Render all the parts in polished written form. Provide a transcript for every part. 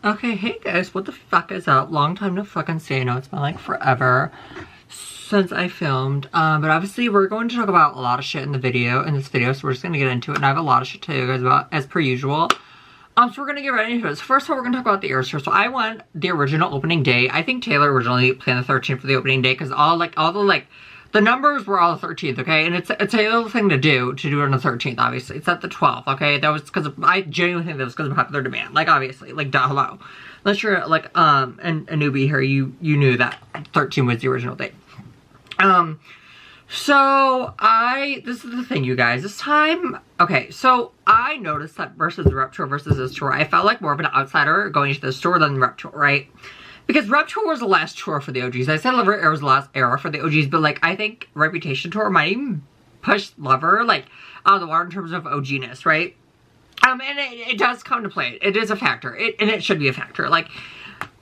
Okay, hey guys, what the fuck is up? Long time no fucking see. I know it's been like forever since I filmed. But obviously we're going to talk about a lot of shit in this video, so we're just gonna get into it. And I have a lot of shit to tell you guys about, as per usual. So we're gonna get right into it. So first of all, we're gonna talk about the Eras Tour. So I went the original opening day. I think Taylor originally planned the 13th for the opening day because the numbers were all the 13th, okay? And it's a Taylor thing to do it on the 13th, obviously. It's at the 12th, okay? That was because I genuinely think that was because of popular demand. Like, obviously. Like, duh, hello. Unless you're, like, a newbie here, you knew that 13 was the original date. This is the thing, you guys. This time, okay, so I noticed that versus the Rep Tour versus this tour, I felt like more of an outsider going to this tour than the Rep Tour, right? Because Rep Tour was the last tour for the OGs. I said Lover Era was the last era for the OGs, but, like, I think Reputation Tour might even push Lover, like, out of the water in terms of OG-ness, right? And it does come to play. It is a factor. And it should be a factor. Like,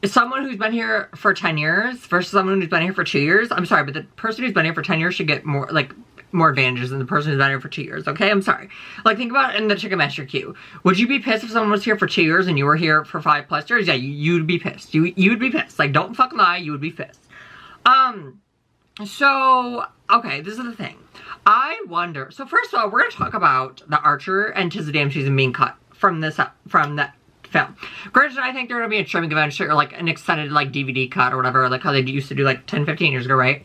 someone who's been here for 10 years versus someone who's been here for 2 years, I'm sorry, but the person who's been here for 10 years should get more, like, more advantages than the person who's been here for 2 years, okay? I'm sorry. Like, think about it in the Ticketmaster queue. Would you be pissed if someone was here for 2 years and you were here for 5+ years? Yeah, you'd be pissed. You'd be pissed. Like, don't fucking lie, you would be pissed. Okay, this is the thing. I wonder, so first of all, we're gonna talk about the Archer and 'Tis the Damn Season being cut from that film. Granted, I think they're gonna be a streaming event or like an extended like DVD cut or whatever, like how they used to do like 10-15 years ago, right?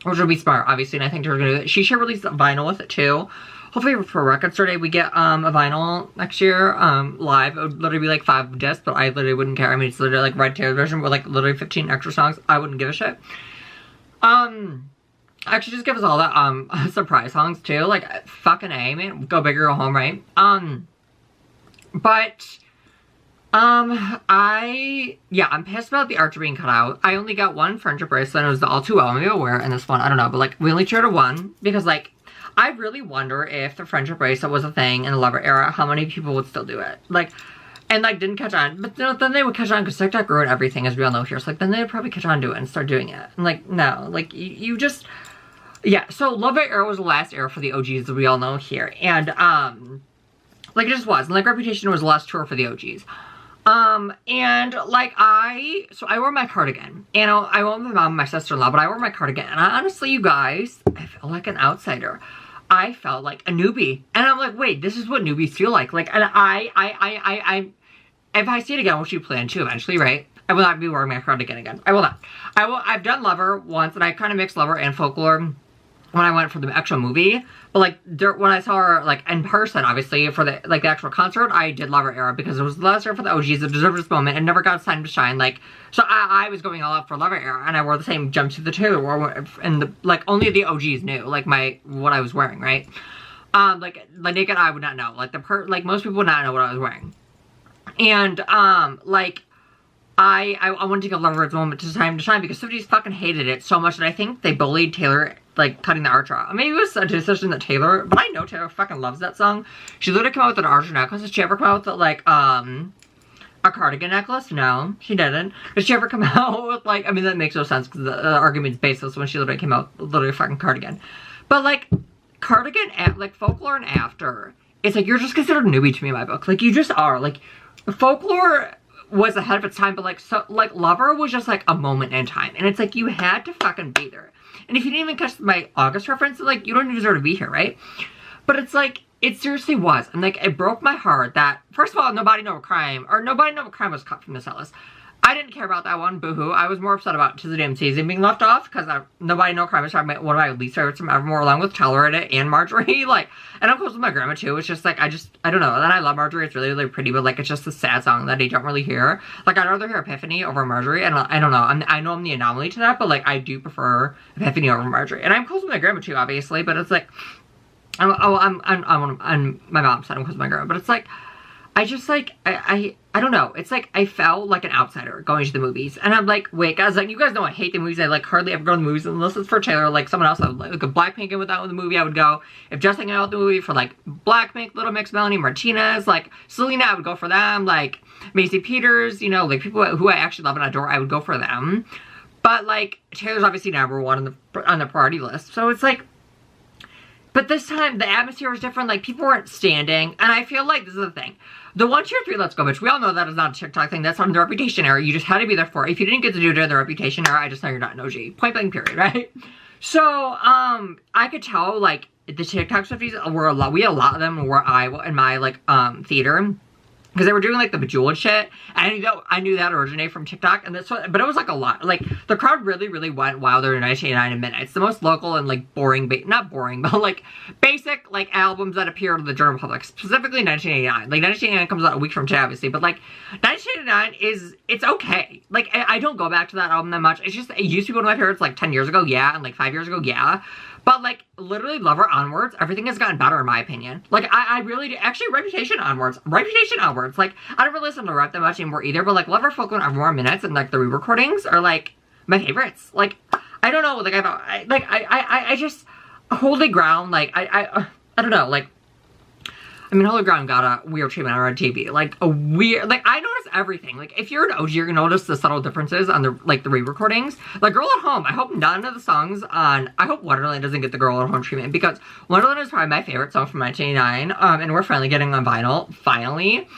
Which would be smart, obviously, and I think they're gonna do that. She should release a vinyl with it too. Hopefully for Record Store Day we get a vinyl next year, live. It would literally be like 5 discs, but I literally wouldn't care. I mean, it's literally like Red Taylor version with like literally 15 extra songs. I wouldn't give a shit. Actually just give us all that surprise songs too. Like fucking A, man. Go big or go home, right? I'm pissed about the Archer being cut out. I only got one friendship bracelet and it was the All Too Well. Maybe I'll wear it in this one. I don't know. But like we only shared one because like I really wonder if the friendship bracelet was a thing in the Lover era, how many people would still do it. Like, and like didn't catch on. But you know, then they would catch on because TikTok ruined everything, as we all know here. So like then they'd probably catch on to it and start doing it. And like, no. Like you just... Yeah, so Lover Era was the last era for the OGs that we all know here. And, like, it just was. And, like, Reputation was the last tour for the OGs. And, like, I wore my cardigan. And I went with my mom and my sister-in-law, but I wore my cardigan. And honestly, you guys, I felt like an outsider. I felt like a newbie. And I'm like, wait, this is what newbies feel like. Like, and if I see it again, which you plan to eventually, right? I will not be wearing my cardigan again. I will not. I've done Lover once, and I kind of mixed Lover and Folklore when I went for the actual movie. But like when I saw her like in person, obviously for the like the actual concert, I did Lover Era because it was the last era for the OGs that deserved this moment and never got time to shine. Like, so I was going all out for Lover Era, and I wore the same jumpsuit the Taylor wore, and the like only the OGs knew like what I was wearing, right? Like the naked eye would not know. Like most people would not know what I was wearing. And like I wanted to give Lover its moment to time to shine because Swifties fucking hated it so much that I think they bullied Taylor, like, cutting the Archer out. Maybe it was a decision that Taylor, but I know Taylor fucking loves that song. She literally came out with an Archer necklace. Did she ever come out with, like, a cardigan necklace? No, she didn't. Did she ever come out with, like, I mean, that makes no sense because the argument's baseless when she literally came out with literally a fucking cardigan. But, like, cardigan, like, Folklore and After, it's like, you're just considered a newbie to me in my book. Like, you just are. Like, Folklore was ahead of its time, but like, so, like, Lover was just like a moment in time, and it's like, you had to fucking be there. And if you didn't even catch my August reference, like, you don't even deserve to be here, right? But it's like, it seriously was, and like, it broke my heart that, first of all, Nobody Know a Crime was cut from this list. I didn't care about that one, boohoo. I was more upset about 'Tis the Damn Season being left off, because Nobody Know a Crime is one of my least favorites from Evermore, along with Tolerate and Marjorie, like, and I'm close with my grandma too. It's just like, I don't know, and then I love Marjorie, it's really, really pretty, but like, it's just a sad song that I don't really hear. Like, I'd rather hear Epiphany over Marjorie, and I don't know, I know I'm the anomaly to that, but like, I do prefer Epiphany over Marjorie, and I'm close with my grandma too, obviously, but it's like, I'm my mom said I'm close with my grandma, but it's like, I just like, I don't know. It's like, I felt like an outsider going to the movies. And I'm like, wait, guys, like, you guys know I hate the movies. I, like, hardly ever go to the movies unless it's for Taylor. Like, someone else, I would, like, if Blackpink in with that with the movie, I would go. If just hanging out with the movie for, like, Blackpink, Little Mix, Melanie Martinez, like, Selena, I would go for them. Like, Macy Peters, you know, like, people who I actually love and adore, I would go for them. But, like, Taylor's obviously number one on the priority list. So it's like, but this time, the atmosphere was different. Like, people weren't standing. And I feel like this is the thing. The 1, 2, 3, let's go, bitch. We all know that is not a TikTok thing. That's on the Reputation era. You just had to be there for it. If you didn't get to do it in the Reputation era, I just know you're not an OG. Point blank period, right? So, I could tell, like, the TikTok Swifties were we had a lot of them where in my, like, theater. Because they were doing, like, the Bejeweled shit. And I knew that originated from TikTok. And that's what, but it was, like, a lot. Like, the crowd really, really went wild in 1989 in Midnight. It's the most local and, like, boring, not boring, but, like, basic, like, albums that appear in the Journal of Public. Specifically 1989. Like, 1989 comes out a week from today, obviously. But, like, 1989 it's okay. Like, I don't go back to that album that much. It's just, it used to be one of my favorites, like, 10 years ago, yeah. And, like, 5 years ago, yeah. But, like, literally Lover onwards, everything has gotten better in my opinion. Like, I really do. Actually, Reputation onwards. Like, I don't really listen to rap that much anymore either, but, like, Lover, Folklore, and Evermore Minutes and, like, the re-recordings are, like, my favorites. Like, I don't know, like, I just, Holy Ground, like, I don't know, like, I mean, Holy Ground got a weird treatment on TV. Like, a weird, like, I notice everything. Like, if you're an OG, you're gonna notice the subtle differences on the, like, the re-recordings. Like, Girl at Home, I hope none of the songs on, I hope Wonderland doesn't get the Girl at Home treatment, because Wonderland is probably my favorite song from 1989, and we're finally getting on vinyl, finally.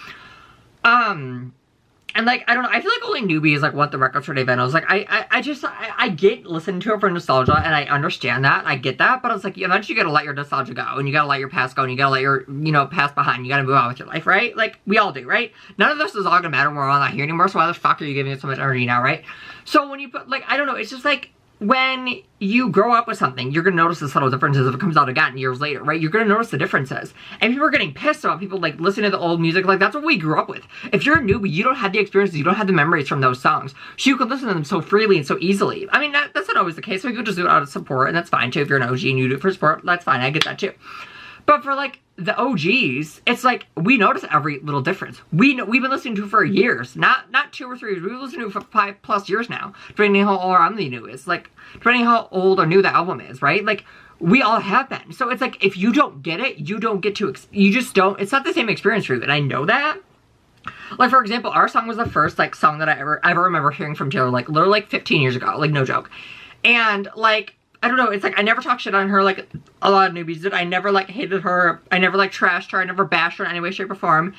And, like, I don't know, I feel like only newbies, like, want the record store day vinyls. Like, I get listening to it for nostalgia, and I understand that, I get that, but it's like, eventually you gotta let your nostalgia go, and you gotta let your past go, and you gotta let your, you know, past behind, you gotta move on with your life, right? Like, we all do, right? None of this is all gonna matter when we're all not here anymore, so why the fuck are you giving it so much energy now, right? So when you put, like, I don't know, it's just like, when you grow up with something, you're gonna notice the subtle differences if it comes out again years later, right? You're gonna notice the differences. And people are getting pissed about people, like, listening to the old music. Like, that's what we grew up with. If you're a newbie, you don't have the experiences, you don't have the memories from those songs. So you can listen to them so freely and so easily. I mean, that's not always the case. Some people just do it out of support, and that's fine, too. If you're an OG and you do it for support, that's fine. I get that, too. But for, like, the OGs, it's like, we notice every little difference. We've been listening to it for years. Not 2 or 3 years. We've been listening to it for 5+ years now. Depending on how old I'm the new is. Like, depending on how old or new the album is, right? Like, we all have been. So it's like, if you don't get it, you don't get to, you just don't, it's not the same experience for you. And I know that. Like, for example, our song was the first, like, song that I ever remember hearing from Taylor, like, literally, like, 15 years ago. Like, no joke. And, like, I don't know, it's like, I never talked shit on her like a lot of newbies did. I never, like, hated her. I never, like, trashed her. I never bashed her in any way, shape, or form.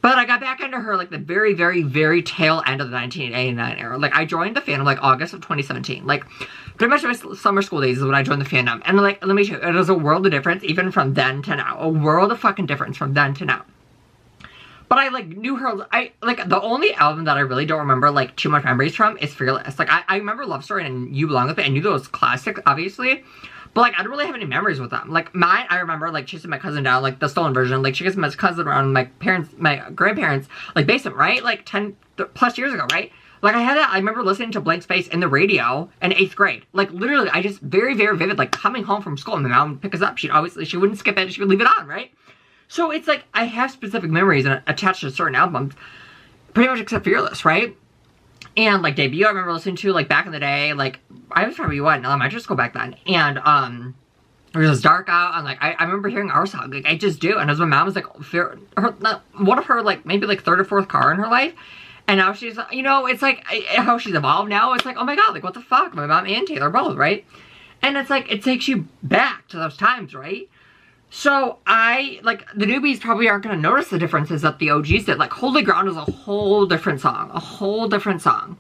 But I got back into her, like, the very, very, very tail end of the 1989 era. Like, I joined the fandom, like, August of 2017. Like, pretty much my summer school days is when I joined the fandom. And, like, let me show you, it is a world of difference, even from then to now. A world of fucking difference from then to now. But I, like, knew her, like, the only album that I really don't remember, like, too much memories from is Fearless. Like, I remember Love Story and You Belong With Me. I knew those classics, obviously. But, like, I don't really have any memories with them. Like, mine, I remember, like, chasing my cousin down, like, the stolen version. Like, chasing my cousin around my grandparents, like, basement, right? Like, 10+ years ago, right? Like, I had that, I remember listening to Blank Space in the radio in 8th grade. Like, literally, I just, very, very vivid, like, coming home from school, and my mom would pick us up. She wouldn't skip it, she would leave it on, right? So it's like, I have specific memories attached to certain albums, pretty much except Fearless, right? And, like, Debut, I remember listening to, like, back in the day, like, I was probably, what, in elementary school back then, and, it was dark out, and, like, I remember hearing our song, like, I just do, and as my mom was, like, one of her, like, maybe, like, 3rd or 4th car in her life, and now she's, you know, it's like, how she's evolved now, it's like, oh my god, like, what the fuck, my mom and Taylor both, right? And it's like, it takes you back to those times, right? So, like, the newbies probably aren't going to notice the differences that the OGs did. Like, Holy Ground is a whole different song. A whole different song.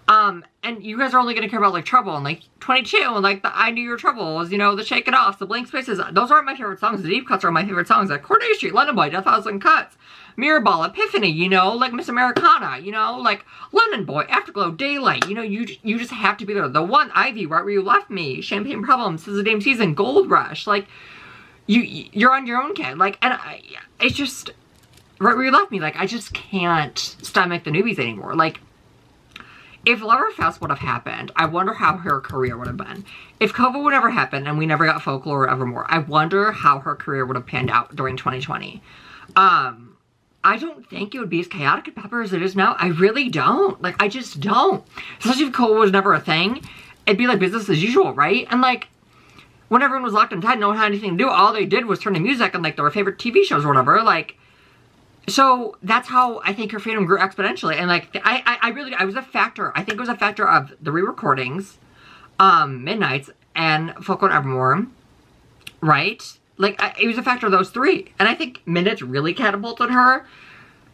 And you guys are only going to care about, like, Trouble and, like, 22 and, like, the I Knew Your Troubles, you know, the Shake It Off, the Blank Spaces. Those aren't my favorite songs. The Deep Cuts are my favorite songs. Like, Courtney Street, London Boy, 1,000 Cuts, Mirror Ball, Epiphany, you know, like, Miss Americana, you know, like, London Boy, Afterglow, Daylight, you know, you just have to be there. The One, Ivy, Right Where You Left Me, Champagne Problems, This Is the Damn Season, Gold Rush, like, you're on your own, kid. Like, and it's just, right where you left me, like, I just can't stomach the newbies anymore. Like, if Loverfest would have happened, I wonder how her career would have been. If COVID would ever happen and we never got Folklore or Evermore, I wonder how her career would have panned out during 2020. I don't think it would be as chaotic and pepper as it is now. I really don't. Like, I just don't. Especially if COVID was never a thing. It'd be like business as usual, right? And, like, when everyone was locked inside, no one had anything to do. All they did was turn to music and, like, their favorite TV shows or whatever. Like, so that's how I think her fandom grew exponentially. And, like, I was a factor. I think it was a factor of the re-recordings, Midnights, and Folklore and Evermore, right? Like, it was a factor of those 3. And I think Midnights really catapulted her.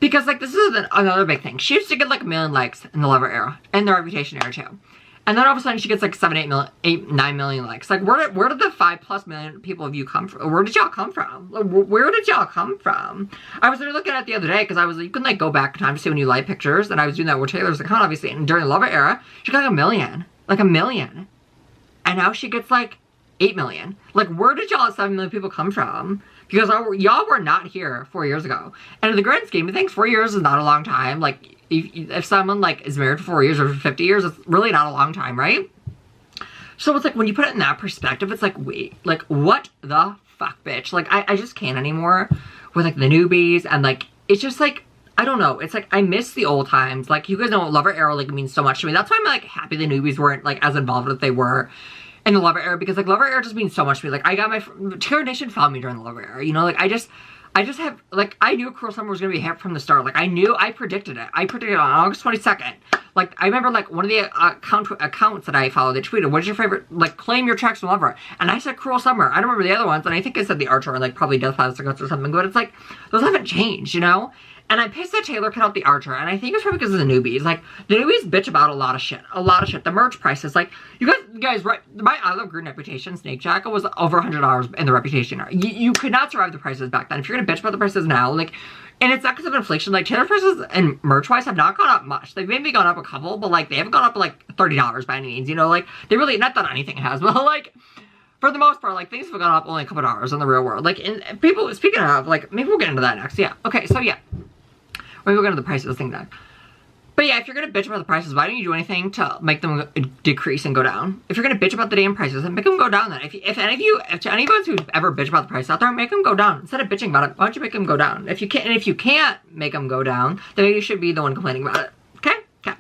Because, like, this is another big thing. She used to get, like, 1 million likes in the Lover era. And the Reputation era, too. And then all of a sudden she gets, like, 9 million likes. Like, where did the 5+ million people of you come from? Where did y'all come from? Like, where did y'all come from? I was looking at it the other day, because I was, you can, like, go back in time to see when you like pictures. And I was doing that with Taylor's account, obviously. And during the Lover era, she got, like, 1 million. Like, 1 million. And now she gets, like, 8 million. Like, where did y'all 7 million people come from? Because y'all were not here 4 years ago. And in the grand scheme of things, 4 years is not a long time. Like, if someone, like, is married for 4 years or for 50 years, it's really not a long time, right? So it's like, when you put it in that perspective, it's like, wait, like, what the fuck, bitch? Like, I just can't anymore with, like, the newbies. And, like, it's just, like, I don't know. It's like, I miss the old times. Like, you guys know Lover era, like, means so much to me. That's why I'm, like, happy the newbies weren't, like, as involved as they were in the Lover era, because, like, Lover era just means so much to me. Like, I got my Taylor Nation found me during the Lover era, you know? Like, I just have, like, I knew Cruel Summer was gonna be a hit from the start. Like, I predicted it. I predicted it on August 22nd. Like, I remember, like, one of the accounts that I followed, they tweeted, what is your favorite, like, claim your tracks from Lover? And I said Cruel Summer. I don't remember the other ones, and I think I said The Archer, and, like, probably Death by the Cigarettes or something, but it's like, those haven't changed, you know? And I'm pissed that Taylor cut out The Archer, and I think it's probably because of the newbies. Like, the newbies bitch about a lot of shit. A lot of shit. The merch prices, like, you guys, right, my I Love Green Reputation snake jacket was over $100 in the Reputation era. You could not survive the prices back then. If you're gonna bitch about the prices now, like, and it's not because of inflation. Like, Taylor prices and merch-wise have not gone up much. They've maybe gone up a couple, but, like, they haven't gone up, like, $30 by any means, you know? Like, they really, not that anything has, but, like, for the most part, like, things have gone up only a couple dollars in the real world. Like, and people, speaking of, like, maybe we'll get into that next. Yeah. Okay, so, yeah. Maybe we'll get into the price of this thing then. But yeah, if you're gonna bitch about the prices, why don't you do anything to make them decrease and go down? If you're gonna bitch about the damn prices, then make them go down then. If any of you, to anybody who's ever bitched about the price out there, make them go down. Instead of bitching about it, why don't you make them go down? If you can't, and if you can't make them go down, then maybe you should be the one complaining about it. Okay? Okay.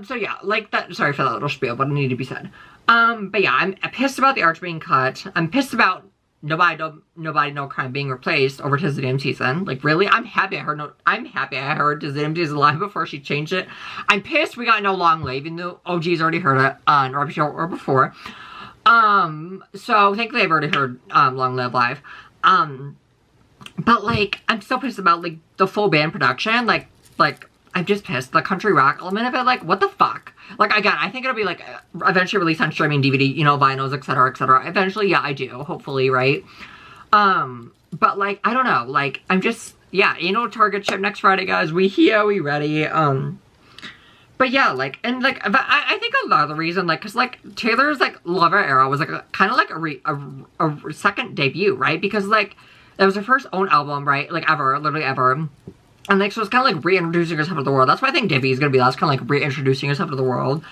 So yeah, like that, sorry for that little spiel, but it needed to be said. But yeah, I'm pissed about the Arch being cut. I'm pissed about Nobody No Crime being replaced over Tis the Damn Season. Like, really? I'm happy I heard Tis the Damn Season live before she changed it. I'm pissed we got No Long Live, even though OG's already heard it on Reputation or before. So thankfully I've already heard Long Live live. But like, I'm so pissed about like the full band production. Like I'm just pissed. The country rock element of it, like, what the fuck? Like, again, I think it'll be, like, eventually released on streaming, DVD, you know, vinyls, etc., etc. Eventually, yeah, I do. Hopefully, right? But, like, I don't know. Like, I'm just, yeah, you know, Target ship next Friday, guys. We here, we ready. But, yeah, like, and, like, I think a lot of the reason, like, because, like, Taylor's, like, Lover era was, like, kind of, like, a second debut, right? Because, like, it was her first own album, right? Like, ever, literally ever. And, like, so it's kind of, like, reintroducing herself to the world. That's why I think Divi is going to be that. It's kind of, like, reintroducing herself to the world.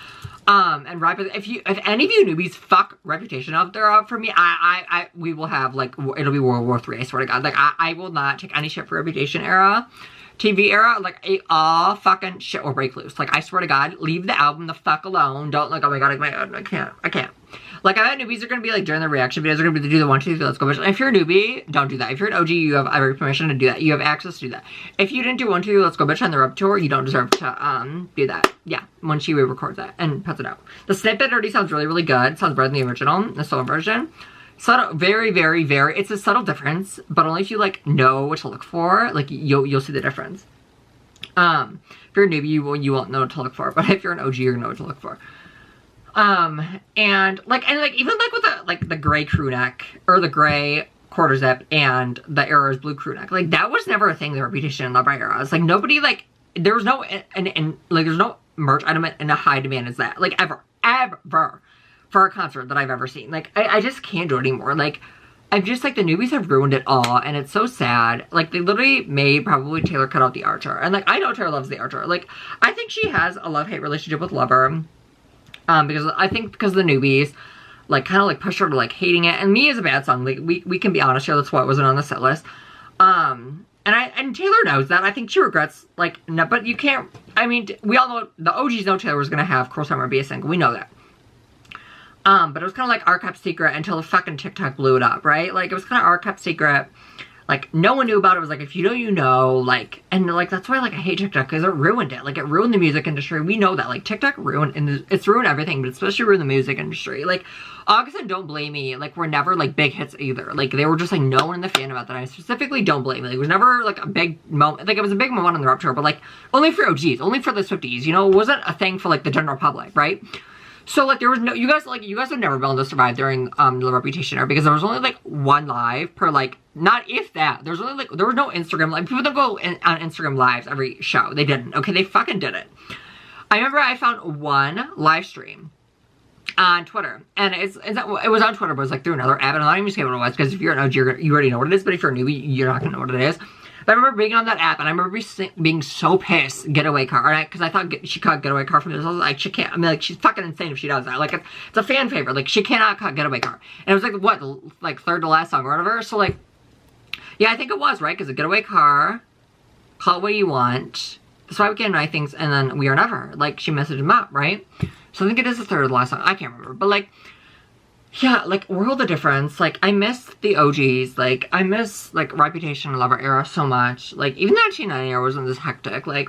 And if any of you newbies fuck Reputation out there up for me, we will have, like, it'll be World War III, I swear to God. Like, I will not take any shit for Reputation era. TV era, like, all fucking shit will break loose. Like, I swear to God, leave the album the fuck alone. Don't, like, oh my God, I can't. Like, I bet newbies are gonna be, like, during the reaction videos, are gonna be do the 1, 2, 3, let's go, bitch. If you're a newbie, don't do that. If you're an OG, you have every permission to do that. You have access to do that. If you didn't do 1, 2, 3, let's go, bitch on the Rep Tour, you don't deserve to, do that. Yeah, when she re-records that and puts it out. The snippet already sounds really, really good. It sounds better than the original, the solo version. Subtle, very, it's a subtle difference, but only if you, like, know what to look for, like, you'll see the difference. If you're a newbie, you won't know what to look for, but if you're an OG, you're gonna know what to look for. And even like with the gray crew neck, or the gray quarter zip, and the Era's blue crew neck, like, that was never a thing, the Reputation and Love era. It's like, nobody, like, there was no, and like, there's no merch item in a high demand as that, like, ever, for a concert that I've ever seen. Like, I just can't do it anymore. Like, I'm just, like, the newbies have ruined it all, and it's so sad. Like, they literally made probably Taylor cut out the Archer, and, like, I know Taylor loves the Archer. Like, I think she has a love-hate relationship with Lover. Because I think because the newbies, like, kind of, like, pushed her to, like, hating it. And Me is a bad song. Like, we can be honest here. That's why it wasn't on the set list. And Taylor knows that. I think she regrets, like, no, but you can't, I mean, we all know, the OGs know Taylor was going to have Cruel Summer be a single. We know that. But it was kind of, like, our kept secret until the fucking TikTok blew it up, right? Like, it was kind of our kept secret. Like, no one knew about it. It was like, if you know, you know, like, and like, that's why, like, I hate TikTok, because it ruined it. Like, it ruined the music industry. We know that. Like, TikTok ruined, and it's ruined everything, but especially ruined the music industry. Like, August and Don't Blame Me, like, were never, like, big hits either. Like, they were just, like, no one in the fandom about that. I specifically Don't Blame Me. Like, it was never, like, a big moment. Like, it was a big moment on the Rupture, but, like, only for OGs, only for the Swifties. You know, it wasn't a thing for, like, the general public, right? So, like, there was no, you guys have never been able to survive during, the Reputation era, because there was only, like, one live per, like, not if that. There was only, like, there was no Instagram, like, people don't go on Instagram lives every show. They didn't, okay? They fucking did it. I remember I found one live stream on Twitter, and it was on Twitter, but it was, like, through another app, and I'm not even saying what it was, because if you're an OG, you already know what it is, but if you're a newbie, you're not gonna know what it is. But I remember being on that app, and I remember being so pissed, Getaway Car, because I thought she caught Getaway Car from this. I was like, she can't, I mean, like, she's fucking insane if she does that. Like, it's a fan favorite. Like, she cannot cut Getaway Car. And it was, like, what, like, third to last song or whatever? So, like, yeah, I think it was, right? Because a Getaway Car, Call It What You Want, That's Why We Can't Deny Things, and then We Are Never. Like, she messaged him up, right? So I think it is the third to last song. I can't remember. But, like, yeah, like, World of Difference, like, I miss the OGs, like, I miss, like, Reputation and Lover era so much, like, even the 1990 era wasn't this hectic, like,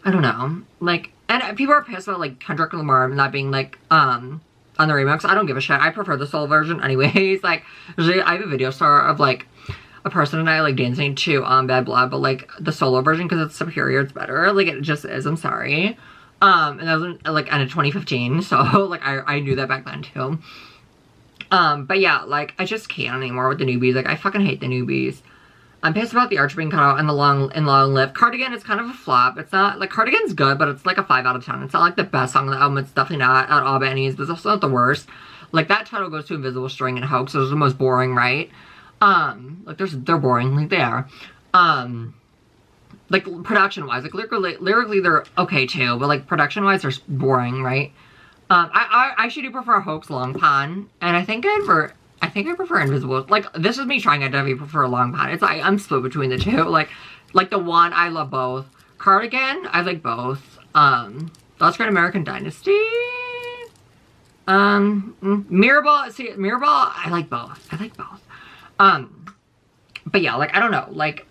I don't know, like, and people are pissed about, like, Kendrick Lamar not being, like, on the remix. I don't give a shit, I prefer the solo version anyways. Like, I have a video star of, like, a person and I, like, dancing to, Bad Blood, but, like, the solo version, because it's superior, it's better, like, it just is, I'm sorry. And that was, like, end of 2015, so, like, I knew that back then, too. But yeah, like, I just can't anymore with the newbies. Like, I fucking hate the newbies. I'm pissed about the Arch being cut out and the Long Live. Cardigan is kind of a flop. It's not, like, Cardigan's good, but it's, like, a 5 out of 10. It's not, like, the best song on the album. It's definitely not at all by any means, but it's also not the worst. Like, that title goes to Invisible String and Hoax. Those are the most boring, right? Like, they're boring. Like, they are. Like, production-wise, like, lyrically, they're okay, too, but, like, production-wise, they're boring, right? I actually do prefer Hoax Long Pond, and I think I prefer Invisible. Like, this is me trying to definitely prefer Long Pond. It's, I'm split between the two. Like, the one, I love both. Cardigan, I like both. Let's Great American Dynasty. Mirrorball, see, Mirrorball, I like both. I like both. But yeah, like, I don't know, like,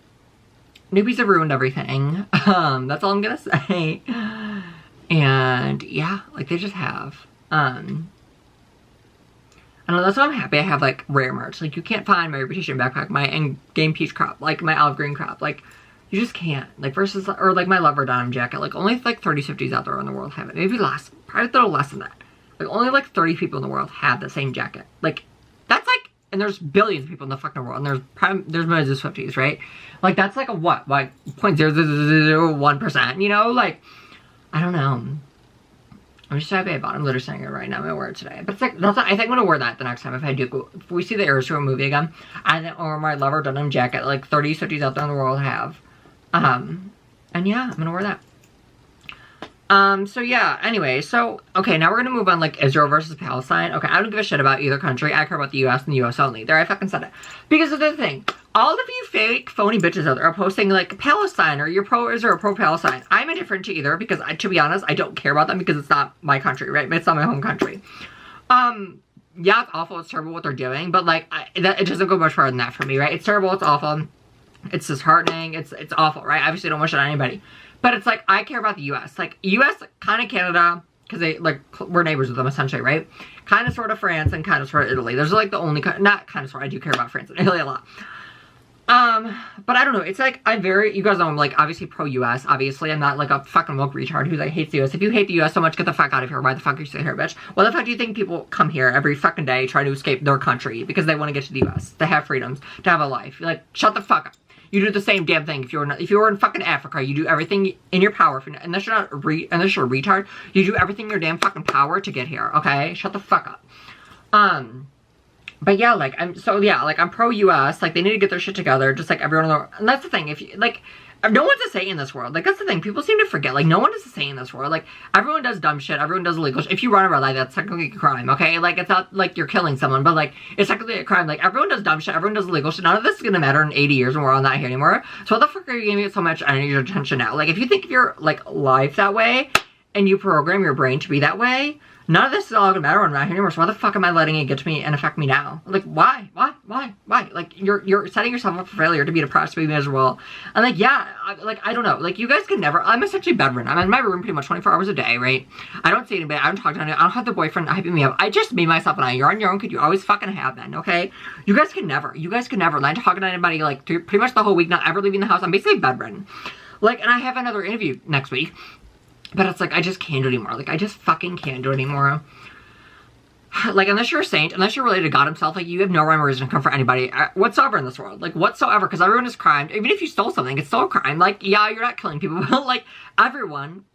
newbies have ruined everything. That's all I'm gonna say. And yeah, like, they just have. I don't know, that's why I'm happy I have, like, rare merch. Like, you can't find my Reputation backpack, my Endgame Peach crop, like, my olive green crop. Like, you just can't. Like, versus, or, like, my Lover denim jacket. Like, only, like, 30 50s out there in the world have it. Maybe less. Probably a little less than that. Like, only, like, 30 people in the world have the same jacket. Like, that's, like, and there's billions of people in the fucking world, and there's millions of Swifties, right? Like, that's, like, a what? Like, 0.0001%, you know? Like, I don't know. I'm just happy I bought. I'm literally saying it right now. I'm gonna wear it today. But it's like, I think I'm gonna wear that the next time if we see the Eras Tour movie again. Or my Lover denim jacket, like 30 50s out there in the world have. And yeah, I'm gonna wear that. So yeah, anyway, so, okay, now we're gonna move on, like, Israel versus Palestine. Okay, I don't give a shit about either country. I care about the US and the US only. There, I fucking said it. Because of the thing, all of you fake, phony bitches out there are posting, like, Palestine, or you're pro-Israel or pro-Palestine. I'm indifferent to either, because, to be honest, I don't care about them, because it's not my country, right? It's not my home country. Yeah, it's awful, it's terrible what they're doing, but, like, it doesn't go much further than that for me, right? It's terrible, it's awful, it's disheartening, it's awful, right? Obviously, don't wish it on anybody. But it's like, I care about the US. Like, US, kind of Canada, because they, like, we're neighbors with them, essentially, right? Kind of, sort of France, and kind of, sort of Italy. Those are, like, the only, not kind of, sort of, I do care about France and Italy a lot. But I don't know, it's like, you guys know I'm, like, obviously pro-US, obviously. I'm not, like, a fucking woke retard who, like, hates the US. If you hate the US so much, get the fuck out of here. Why the fuck are you sitting here, bitch? Why the fuck do you think people come here every fucking day trying to escape their country? Because they want to get to the US. They have freedoms. To have a life. You're like, shut the fuck up. You do the same damn thing. If you were in fucking Africa, you do everything in your power. Unless you're a retard, you do everything in your damn fucking power to get here. Okay, shut the fuck up. But yeah, like, I'm pro-US. Like, they need to get their shit together, just like everyone in the world. And that's the thing. If you, like, no one's a saint in this world. Like, that's the thing. People seem to forget. Like, no one is a saint in this world. Like, everyone does dumb shit. Everyone does illegal shit. If you run a red light, that's technically a crime, okay? Like, it's not like you're killing someone, but, like, it's technically a crime. Like, everyone does dumb shit. Everyone does illegal shit. None of this is gonna matter in 80 years when we're all not here anymore. So what the fuck are you giving it so much energy or attention now? Like, if you think of your, like, life that way, and you program your brain to be that way, None of this is all gonna matter when I'm not here anymore, so why the fuck am I letting it get to me and affect me now? Like, why? Like, you're setting yourself up for failure, to be depressed, to be miserable. And like, yeah, I don't know. Like, you guys can never, I'm essentially bedridden. I'm in my room pretty much 24 hours a day, right? I don't see anybody, I don't talk to anybody, I don't have the boyfriend hyping me up. I just me, myself, and I. You're on your own, could you always fucking have then, okay? You guys can never, not talking to anybody, like, pretty much the whole week, not ever leaving the house. I'm basically bedridden. Like, and I have another interview next week. But it's like, I just can't do it anymore. Like, I just fucking can't do it anymore. Like, unless you're a saint, unless you're related to God himself, like, you have no rhyme or reason to come for anybody whatsoever in this world. Like, whatsoever. Because everyone is crime. Even if you stole something, it's still a crime. Like, yeah, you're not killing people. But, like, everyone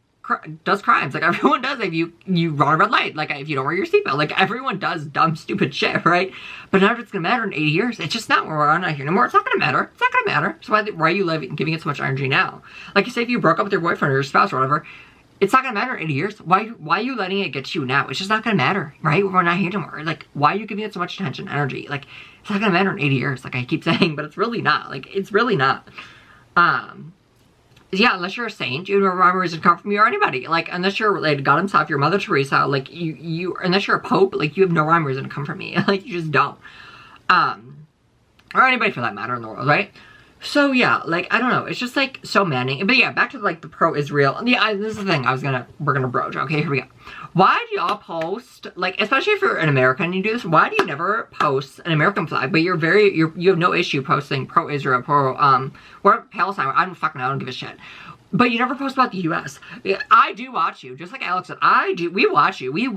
does crimes. Like, everyone does. If you run a red light. Like, if you don't wear your seatbelt. Like, everyone does dumb, stupid shit, right? But none of it's going to matter in 80 years. It's just not where we're not here anymore. It's not going to matter. It's not going to matter. So why are you giving it so much energy now? Like, say if you broke up with your boyfriend or your spouse or whatever, it's not gonna matter in 80 years. Why are you letting it get to you now? It's just not gonna matter, right? We're not here anymore. Like, why are you giving it so much attention, energy? Like, it's not gonna matter in 80 years, like I keep saying, but it's really not. Like, it's really not. Yeah, unless you're a saint, you have no rhyme or reason to come from me or anybody. Like, unless you're related to God himself, your Mother Teresa, like, unless you're a pope, like, you have no rhyme or reason to come from me. Like, you just don't. Or anybody for that matter in the world, right? So yeah, like, I don't know, it's just like so maddening. But yeah, back to like the pro-Israel. Yeah, this is the thing we're gonna broach. Okay, here we go. Why do y'all post, like, especially if you're an American and you do this, why do you never post an American flag, but you have no issue posting pro-Israel, or Palestine, I don't fucking know, I don't give a shit. But you never post about the U.S. I do watch you, just like Alex said. We watch you. We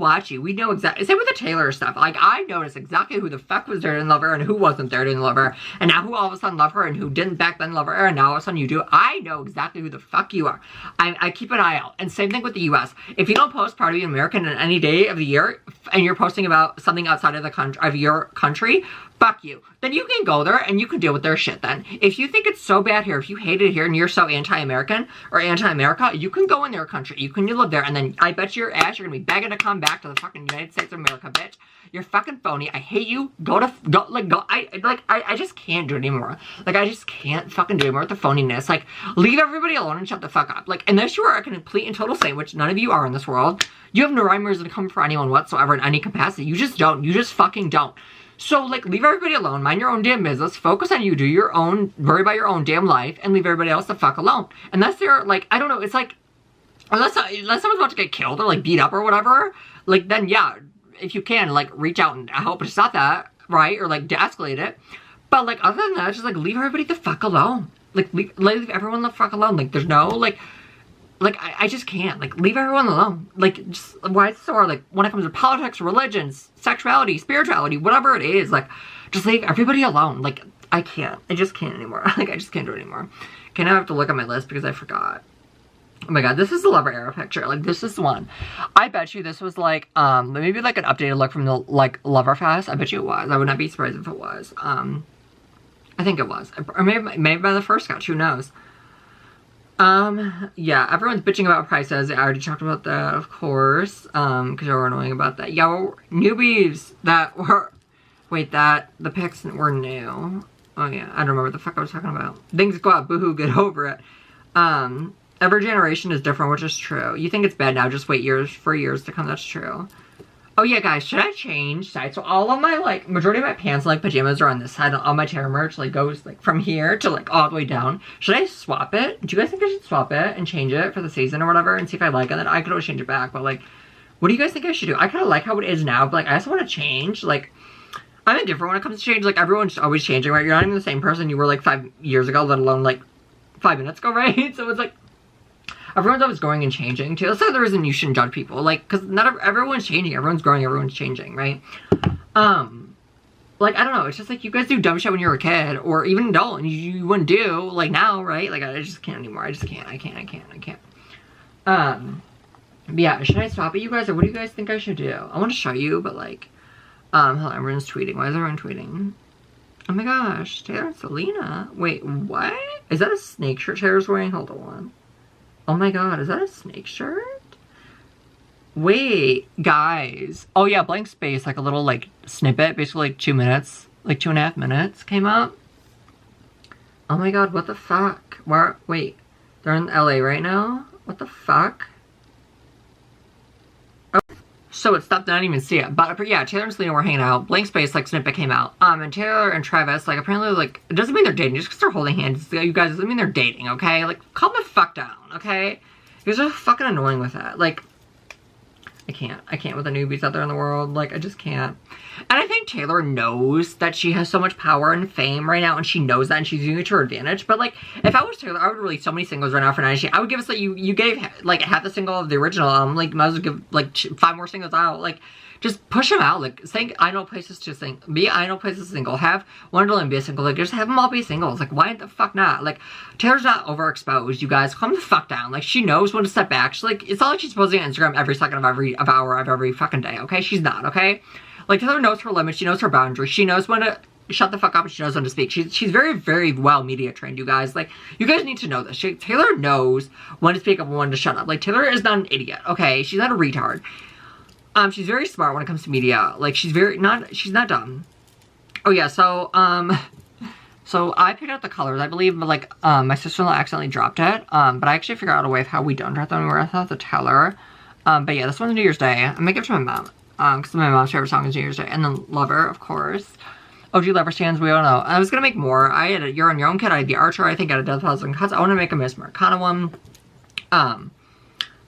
know exactly. Same with the Taylor stuff. Like, I noticed exactly who the fuck was there to love her and who wasn't there to love her. And now who all of a sudden love her and who didn't back then love her. And now all of a sudden you do. I know exactly who the fuck you are. I keep an eye out. And same thing with the U.S. If you don't post Proud to Be American on any day of the year, and you're posting about something outside of your country, fuck you. Then you can go there and you can deal with their shit then. If you think it's so bad here, if you hate it here and you're so anti-American or anti-America, you can go in their country. You can live there and then I bet your ass you're gonna be begging to come back to the fucking United States of America, bitch. You're fucking phony. I hate you. I just can't do it anymore. Like, I just can't fucking do it anymore with the phoniness. Like, leave everybody alone and shut the fuck up. Like, unless you are a complete and total saint, which none of you are in this world, you have no rhyme or reason to come for anyone whatsoever in any capacity. You just don't. You just fucking don't. So, like, leave everybody alone, mind your own damn business, focus on you, do your own, worry about your own damn life, and leave everybody else the fuck alone. Unless they're, like, I don't know, it's like, unless someone's about to get killed or, like, beat up or whatever, like, then, yeah, if you can, like, reach out and help stop that, right, or, like, de-escalate it. But, like, other than that, just, like, leave everybody the fuck alone. Like, leave everyone the fuck alone. Like, there's no, like, I just can't. Like, leave everyone alone. Like, just, why it's so hard? Like, when it comes to politics, religions, sexuality, spirituality, whatever it is, like, just leave everybody alone. Like, I can't. I just can't anymore. Like, I just can't do it anymore. Okay, now I have to look at my list because I forgot. Oh my god, this is the Lover era picture. Like, this is the one. I bet you this was, like, maybe, like, an updated look from the, like, Loverfest. I bet you it was. I would not be surprised if it was. I think it was. Or maybe by the first sketch. Who knows? Yeah, everyone's bitching about prices. I already talked about that, of course, because they were annoying about that. Yeah, well, newbies that were, wait, the pics were new. Oh, yeah, I don't remember what the fuck I was talking about. Things go out, boohoo, get over it. Every generation is different, which is true. You think it's bad now, just wait for years to come, that's true. Oh yeah, guys, should I change sides? So all of my, like, majority of my pants and, like, pajamas are on this side. All my Terror merch, like, goes, like, from here to, like, all the way down. Should I swap it? Do you guys think I should swap it and change it for the season or whatever and see if I like it? Then I could always change it back, but, like, what do you guys think I should do? I kind of like how it is now, but, like, I also want to change. Like, I'm indifferent when it comes to change. Like, everyone's always changing, right? You're not even the same person you were, like, 5 years ago, let alone, like, 5 minutes ago, right? So it's, like, everyone's always growing and changing, too. That's the reason you shouldn't judge people. Like, because everyone's changing. Everyone's growing. Everyone's changing, right? Like, I don't know. It's just, like, you guys do dumb shit when you were a kid. Or even adult. And you wouldn't do, like, now, right? Like, I just can't anymore. I just can't. I can't. But, yeah. Should I swap it, you guys? Or what do you guys think I should do? I want to show you, but, like, hold on. Everyone's tweeting. Why is everyone tweeting? Oh, my gosh. Taylor and Selena. Wait, what? Is that a snake shirt Taylor's wearing? Hold on. Oh my god, is that a snake shirt? Wait, guys. Oh yeah, blank space, like a little, like, snippet, basically, like, 2 minutes, like 2.5 minutes came up. Oh my god, what the fuck? Where, wait, they're in LA right now? What the fuck? Oh, so it stopped. I didn't even see it. But yeah, Taylor and Selena were hanging out. Blank Space, like, snippet came out. And Taylor and Travis, like, apparently, like, it doesn't mean they're dating. Just because they're holding hands, you guys, doesn't mean they're dating, okay? Like, calm the fuck down, okay? You guys are fucking annoying with that. Like, I can't with the newbies out there in the world. Like, I just can't. And I think Taylor knows that she has so much power and fame right now, and she knows that, and she's using it to her advantage. But, like, if I was Taylor, I would release so many singles right now for 90. I would give us, like, you gave, like, half the single of the original. Like, might as well give, like, 5 more singles out. Like, just push them out. Like, sing I Know Places to Sing. Be I Know Places single. Have Wonderland be a single. Like, just have them all be singles. Like, why the fuck not? Like, Taylor's not overexposed, you guys. Calm the fuck down. Like, she knows when to step back. She's like, it's not like she's posting on Instagram every second of every hour of every fucking day, okay? She's not, okay? Like, Taylor knows her limits. She knows her boundaries. She knows when to shut the fuck up, and she knows when to speak. She's very, very well media trained, you guys. Like, you guys need to know this. Taylor knows when to speak up and when to shut up. Like, Taylor is not an idiot, okay? She's not a retard. She's very smart when it comes to media. Like, she's not dumb. Oh, yeah, so I picked out the colors. I believe, like, my sister-in-law accidentally dropped it. But I actually figured out a way of how we don't drop them anywhere. I thought to tell her. But yeah, this one's New Year's Day. I'm gonna give it to my mom. Because my mom's favorite song is New Year's Day. And then Lover, of course. OG Lover stands, we all know. I was gonna make more. I had a You're on Your Own kit. I had the Archer, I think, I had a Death Thousand Cuts. I want to make a Miss Americana one.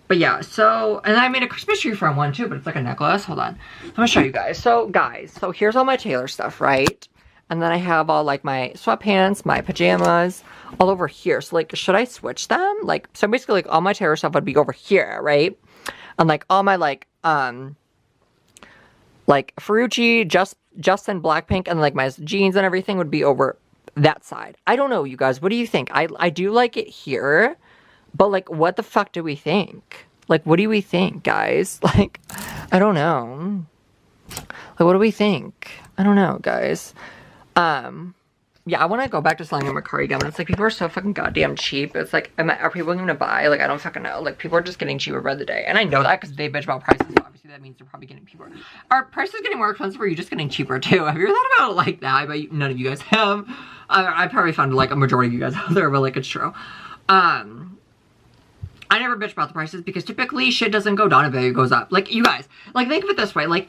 But yeah, so, and I made a Christmas tree from one too, but it's like a necklace. Hold on. I'm gonna show you guys. So, guys, so here's all my Taylor stuff, right? And then I have all, like, my sweatpants, my pajamas, all over here. So, like, should I switch them? Like, so basically, like, all my Taylor stuff would be over here, right? And, like, all my, like, Ferrucci, Justin, Blackpink, and, like, my jeans and everything would be over that side. I don't know, you guys. What do you think? I do like it here. But, like, what the fuck do we think? Like, what do we think, guys? Like, I don't know. Like, what do we think? I don't know, guys. Yeah, I want to go back to selling them a cardigan, but it's like, people are so fucking goddamn cheap. It's like, are people going to buy? Like, I don't fucking know. Like, people are just getting cheaper by the day. And I know that because they bitch about prices. So obviously, that means they're probably getting cheaper. Are prices getting more expensive, or are you just getting cheaper, too? Have you ever thought about it like that? I bet none of you guys have. I probably found, like, a majority of you guys out there, but, like, it's true. I never bitch about the prices because typically shit doesn't go down if value goes up. Like, you guys, like, think of it this way. Like,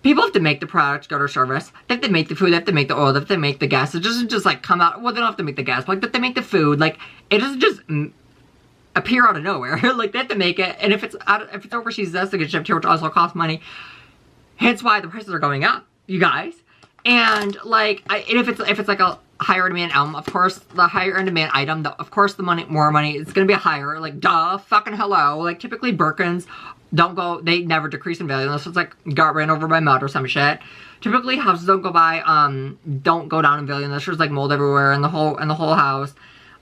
people have to make the product, go to service. They have to make the food. They have to make the oil. They have to make the gas. It doesn't just, like, come out. Well, they don't have to make the gas, but, like, they make the food. Like, it doesn't just appear out of nowhere. Like, they have to make it. And if it's overseas, that's to get shipped here, which also costs money. Hence why the prices are going up, you guys. And, like, and if it's like a higher demand item, of course, the higher in demand item, of course, the more money, it's gonna be higher. Like, duh, fucking hello. Like, typically Birkins they never decrease in value unless it's like got ran over by mud or some shit. Typically houses don't go down in value unless there's like mold everywhere in the whole house.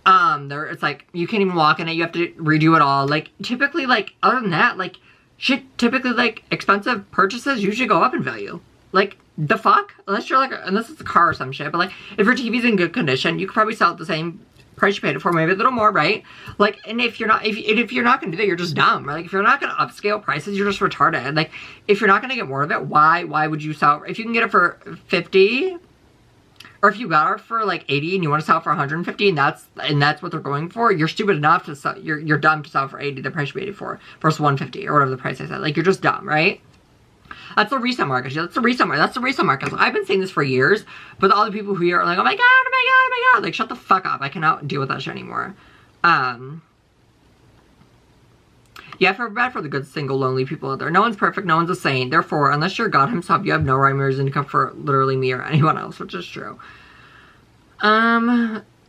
It's like you can't even walk in it. You have to redo it all. Like, typically, like, other than that, like, shit, typically, like, expensive purchases usually go up in value. Like, the fuck? Unless it's a car or some shit. But, like, if your TV's in good condition, you could probably sell it the same price you paid it for, maybe a little more, right? Like, and if you're not gonna do that, you're just dumb, right? Like, if you're not gonna upscale prices, you're just retarded. Like, if you're not gonna get more of it, why would you sell? If you can get it for 50, or if you got it for, like, 80 and you want to sell it for 150, and that's what they're going for, you're stupid enough to sell, you're dumb to sell for 80, the price you paid it for, versus 150, or whatever the price I said. Like, you're just dumb, right? That's the resale market. That's the resale market. That's the resale market. So I've been saying this for years, but all the people who are like, oh my god, oh my god, oh my god, like, shut the fuck up. I cannot deal with that shit anymore. Yeah, I feel bad for the good, single, lonely people out there. No one's perfect. No one's a saint. Therefore, unless you're God himself, you have no rhyme or reason to comfort literally me or anyone else, which is true.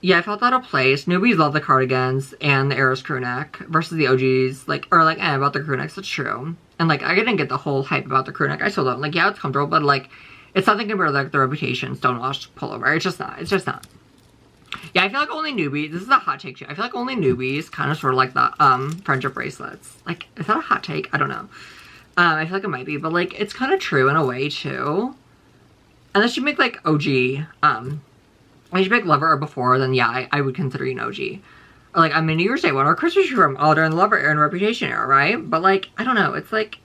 Yeah, I felt out of place. Newbies love the cardigans and the Eras crew neck versus the OGs, about the crew necks. It's true. And, like, I didn't get the whole hype about the crew neck. I still don't. Like, yeah, it's comfortable, but, like, it's nothing compared to, like, the Reputation Stonewashed pullover. It's just not. It's just not. Yeah, I feel like only newbies, this is a hot take too. I feel like only newbies kind of sort of like the, friendship bracelets. Like, is that a hot take? I don't know. I feel like it might be, but, like, it's kind of true in a way too. Unless you make, like, OG, unless you make Lover or Before, then yeah, I would consider you an OG. Or, like, I'm a New Year's Day one, or Christmas tree from all during the Lover era and Reputation era, right? But, like, I don't know, it's like,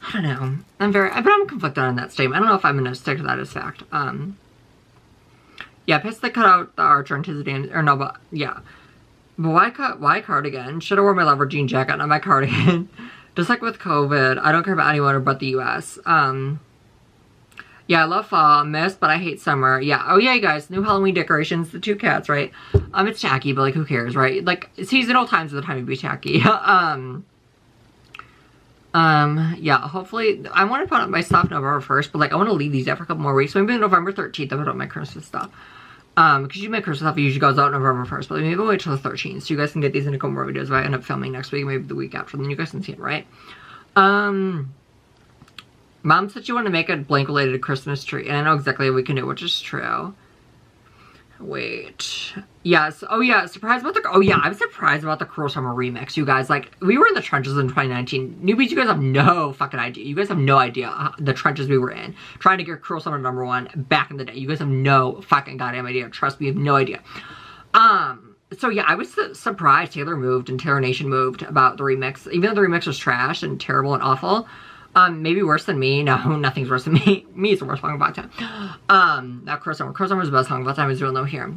I don't know. I'm conflicted on that statement. I don't know if I'm gonna stick to that as fact. Yeah, pissed they cut out the Archer and Tizzadam, or no, but, yeah. But why cardigan? Should've worn my Lover jean jacket, not my cardigan. Just like with COVID, I don't care about anyone but the US. Yeah, I love fall, mist, but I hate summer. Yeah. Oh yeah, you guys, new Halloween decorations, the 2 cats, right? It's tacky, but like, who cares, right? Like, seasonal times are the time to be tacky. Yeah, hopefully, I want to put up my stuff November 1st, but like, I want to leave these out for a couple more weeks. So maybe November 13th, I'll put up my Christmas stuff. Because usually my Christmas stuff usually goes out November 1st, but maybe we'll wait till the 13th, so you guys can get these in a couple more videos if I end up filming next week, maybe the week after, then you guys can see it, right? Mom said she wanted to make a blank-related Christmas tree, and I know exactly what we can do, which is true. Wait. Yes. Oh, yeah. Surprised about the... Oh, yeah. I'm surprised about the Cruel Summer remix, you guys. Like, we were in the trenches in 2019. Newbies, you guys have no fucking idea. You guys have no idea the trenches we were in. Trying to get Cruel Summer #1 back in the day. You guys have no fucking goddamn idea. Trust me, you have no idea. So, yeah, I was surprised Taylor moved and Taylor Nation moved about the remix. Even though the remix was trash and terrible and awful... maybe worse than me. No, nothing's worse than me. Me is the worst song about time. Not Cruel Summer. Cruel Summer is the best song about time, as you'll know here.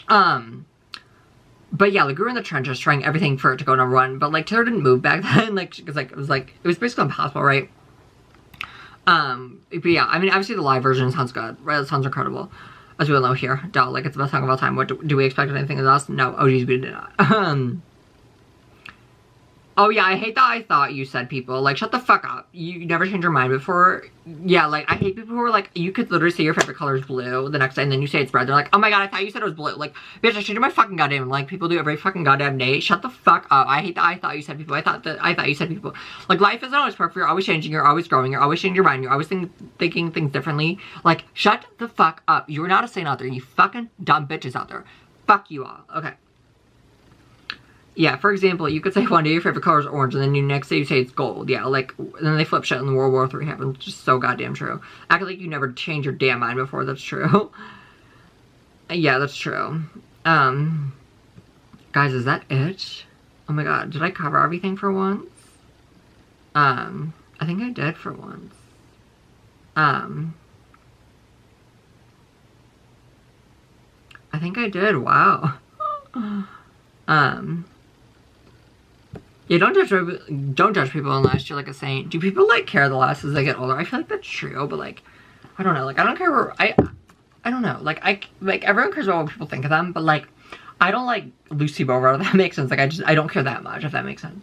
But yeah, like, we were in the trenches trying everything for it to go #1, but, like, Taylor didn't move back then, like, because, like, it was basically impossible, right? But yeah, I mean, obviously the live version sounds good, right? It sounds incredible, as we all know here. Duh, like, it's the best song of all time. What, do we expect anything of us? No, oh geez, we did not. Oh yeah, I hate that I thought you said people. Like, shut the fuck up. You never change your mind before. Yeah, like, I hate people who are like, you could literally say your favorite color is blue the next day and then you say it's red. They're like, oh my god, I thought you said it was blue. Like, bitch, I changed my fucking goddamn, like, people do every fucking goddamn day. Shut the fuck up. I hate that I thought you said people. I thought you said people. Like, life isn't always perfect. You're always changing. You're always growing. You're always changing your mind. You're always thinking things differently. Like, shut the fuck up. You're not a saint out there. You fucking dumb bitches out there. Fuck you all. Okay. Yeah, for example, you could say one day your favorite color is orange, and then the next day you say it's gold. Yeah, like, and then they flip shit and World War III happened. Just so goddamn true. Act like you never changed your damn mind before. That's true. Yeah, that's true. Guys, is that it? Oh my god, did I cover everything for once? I think I did for once. I think I did. Wow. Yeah, don't judge people unless you're like a saint. Do people like care the less as they get older? I feel like that's true, but like, I don't know. Like, I don't care where I don't know. Like, everyone cares about what people think of them, but like, I don't like lose people over, if that makes sense. Like, I don't care that much, if that makes sense.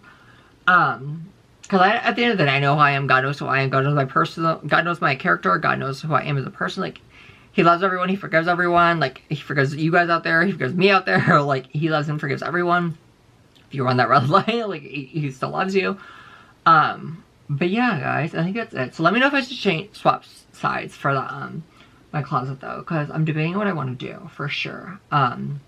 Because at the end of the day, I know who I am. God knows who I am. God knows my personal. God knows my character. God knows who I am as a person. Like, he loves everyone. He forgives everyone. Like, he forgives you guys out there. He forgives me out there. Like, he loves and forgives everyone. If you run that red light, like, he still loves you. But yeah, guys, I think that's it. So let me know if I should swap sides for the, my closet, though. Because I'm debating what I want to do, for sure. And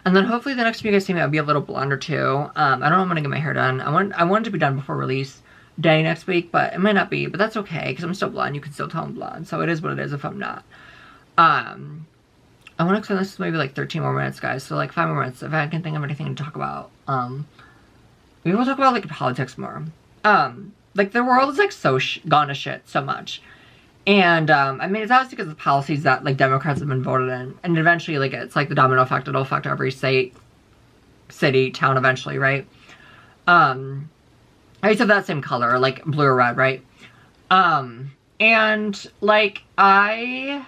then hopefully the next time you guys see me, I'll be a little blonde or two. I don't know if I'm going to get my hair done. I want it to be done before release day next week, but it might not be. But that's okay, because I'm still blonde. You can still tell I'm blonde. So it is what it is if I'm not. I want to extend this to maybe like 13 more minutes, guys. So like 5 more minutes. If I can think of anything to talk about. Maybe we'll talk about like politics more. Like the world is like so gone to shit so much. And, I mean, it's obviously because of the policies that, like, Democrats have been voted in. And eventually, like, it's like the domino effect. It'll affect every state, city, town eventually, right? I used to have that same color, like, blue or red, right? And, like, I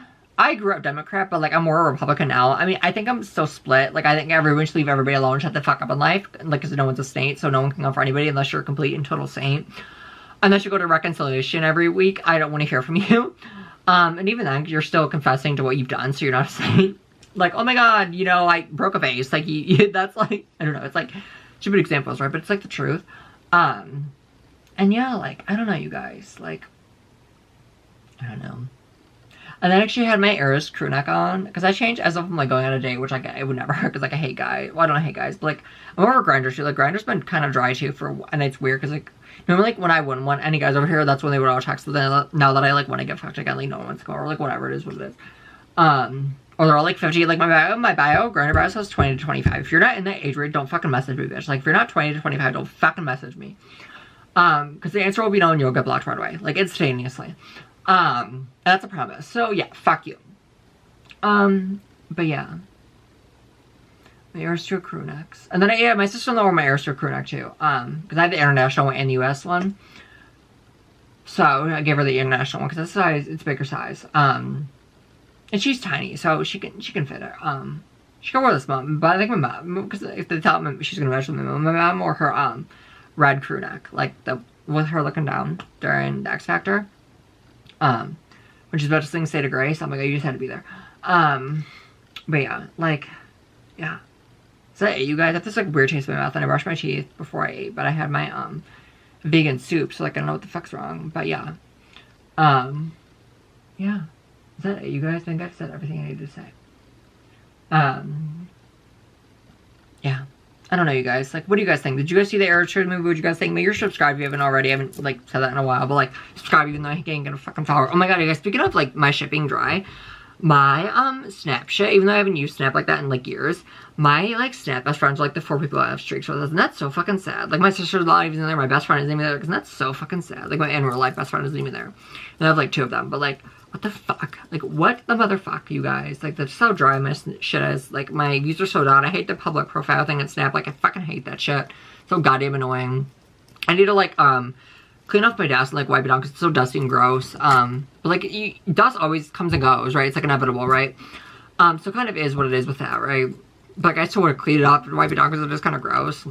grew up Democrat, but, like, I'm more a Republican now. I mean, I think I'm still split. Like, I think everyone should leave everybody alone, shut the fuck up in life. Like, because no one's a saint, so no one can go for anybody unless you're a complete and total saint. Unless you go to reconciliation every week, I don't want to hear from you. And even then, you're still confessing to what you've done, so you're not a saint. Like, oh my god, you know, I broke a vase. Like, that's like, I don't know, it's like, stupid examples, right? But it's like the truth. And yeah, like, I don't know, you guys. Like, I don't know. And then I actually had my Eris crew neck on, because I changed as if I'm, like, going on a date, which, like, I would never, because, like, I hate guys. Well, I don't hate guys, but, like, I'm over Grindr, too. Like, Grindr's been kind of dry, too, and it's weird, because, like, normally, like, when I wouldn't want any guys over here, that's when they would all text, but then now that I, like, want to get fucked again, like, no one wants to go, or, like, whatever, it is what it is. Or they're all, like, 50, like, my bio, Grindr bio says 20 to 25. If you're not in that age range, don't fucking message me, bitch. Like, if you're not 20 to 25, don't fucking message me. Because the answer will be no, and you'll get blocked right away. Like, instantaneously. That's a promise. So, yeah, fuck you. But yeah. my Airstrew crew necks. And then, yeah, my sister-in-law wore my Airstrew crew neck, too. Because I had the international one and the US one. So, I gave her the international one, because it's size, it's bigger size. And she's tiny, so she can fit it. She can wear this mom, but I think my mom, because if they tell me she's gonna measure my mom wore her, red crew neck, like, with her looking down during the X Factor. When she's about to sing State of Grace, I'm like, oh, you just had to be there. But yeah, like, yeah. So, you guys, I have this, like, weird taste in my mouth, and I brushed my teeth before I ate, but I had my, vegan soup, so, like, I don't know what the fuck's wrong, but yeah. Yeah. Is that it, you guys? I think I've said everything I needed to say. Yeah. I don't know, you guys. Like, what do you guys think? Did you guys see the Airstrew movie? What did you guys think? Make sure to subscribe if you haven't already. I haven't, like, said that in a while, but, like, subscribe even though I can't get a fucking follower. Oh my god, you guys, speaking of, like, my shipping dry, my, Snapchat, even though I haven't used Snap like that in, like, years, my, like, Snap best friends are, like, the 4 people I have streaks with us, and that's so fucking sad. Like, my sister's not even there, my best friend isn't even there, because that's so fucking sad. Like, my in real life best friend isn't even there. And I have, like, 2 of them, but, like, what the fuck? Like, what the motherfuck, you guys? Like, that's so dry my shit is. Like, my views are so down. I hate the public profile thing in Snap. Like, I fucking hate that shit. So goddamn annoying. I need to, like, clean off my desk and, like, wipe it down because it's so dusty and gross. But, like, dust always comes and goes, right? It's, like, inevitable, right? So kind of is what it is with that, right? But, like, I still want to clean it up and wipe it down because it's just kind of gross.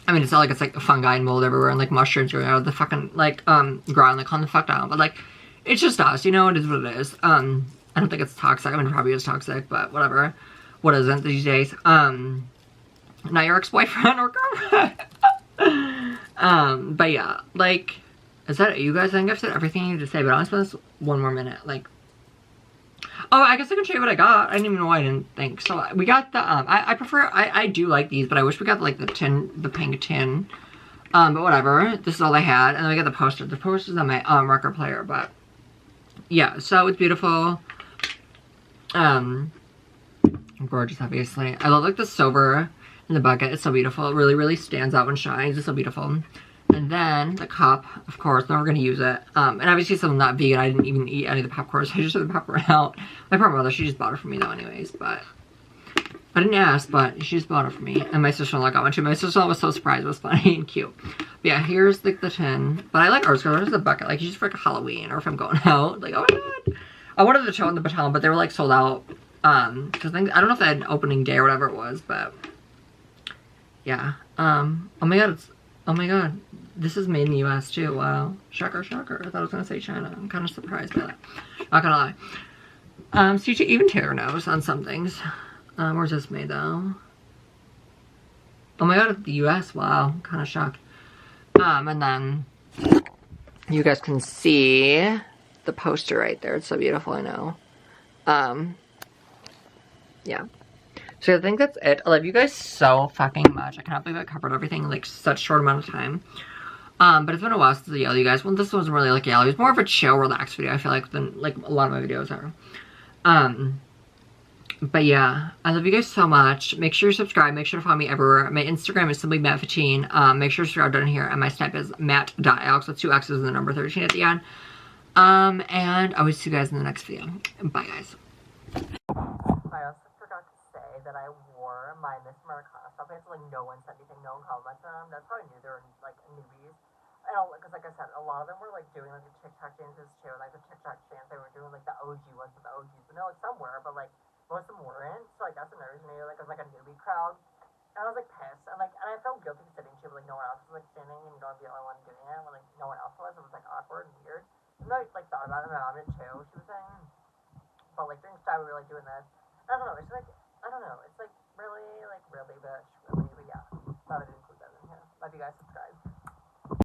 I mean, it's not like it's, like, fungi and mold everywhere and, like, mushrooms growing out of the fucking, like, ground. Like, calm the fuck down. But, like, it's just us, you know? It is what it is. I don't think it's toxic. I mean, it probably is toxic, but whatever. What isn't these days? Not your ex-boyfriend or girlfriend. But yeah, like, is that it, you guys? I think I've said everything I need to say, but I want to spend this 1 more minute. Like, oh, I guess I can show you what I got. I didn't even know I didn't think. So, we got the, I do like these, but I wish we got, like, the pink tin. But whatever. This is all I had. And then we got the poster. The poster's on my, record player, but yeah, so it's beautiful. Gorgeous, obviously. I love, like, the silver in the bucket. It's so beautiful. It really, really stands out and shines. It's so beautiful. And then the cup, of course. Now we're gonna use it. And obviously, since I'm not vegan, I didn't even eat any of the popcorn, so I just threw the popcorn out. My poor mother, she just bought it for me, though, anyways. But I didn't ask, but she just bought it for me. And my sister-in-law got one, too. My sister-in-law was so surprised. It was funny and cute. But yeah, here's, like, the tin. But I like ours because there's a bucket. Like, just for, like, Halloween or if I'm going out. Like, oh my god. I wanted the toe and the baton, but they were, like, sold out. Because I don't know if they had an opening day or whatever it was, but yeah. Oh my god, oh my god. This is made in the US, too. Wow. Shocker, shocker. I thought I was going to say China. I'm kind of surprised by that. Not gonna lie. So even Taylor knows on some things. Where's this made, though? Oh my god, the US. Wow. I'm kind of shocked. And then you guys can see the poster right there. It's so beautiful, I know. Yeah. So I think that's it. I love you guys so fucking much. I cannot believe I covered everything in, like, such a short amount of time. But it's been a while since I yelled at you guys. Well, this wasn't really like yell. It was more of a chill, relaxed video, I feel like, than, like, a lot of my videos are. But yeah, I love you guys so much. Make sure you subscribe. Make sure to follow me everywhere. My Instagram is simply Matt15. Make sure to subscribe down here. And my Snap is matt.alex with 2 X's and the number 13 at the end. And I will see you guys in the next video. Bye, guys. I also forgot to say that I wore my Miss Americana stuff. It's like no one said anything. No one commented on them. That's how I knew they were, like, newbies. Because, like I said, a lot of them were, like, doing, like, the TikTok dances, too. Like, the TikTok dance, they were doing, like, the OG ones with the OGs. But no, like, some were, but, like, most of them weren't. So, like, that's another reason maybe, like, it was, like, a newbie crowd. And I was, like, pissed. And, like, and I felt guilty sitting, too, but, like, no one else was, like, standing and going to be the only one doing it when, like, no one else was. It was, like, awkward and weird. And then I, like, thought about it, and my mom did, too. She was saying, but, like, during Sky, we were, like, doing this. And I don't know, it's, like, I don't know. It's, like, really, bitch. Really, but, yeah. Thought I'd include that in here. Love you guys.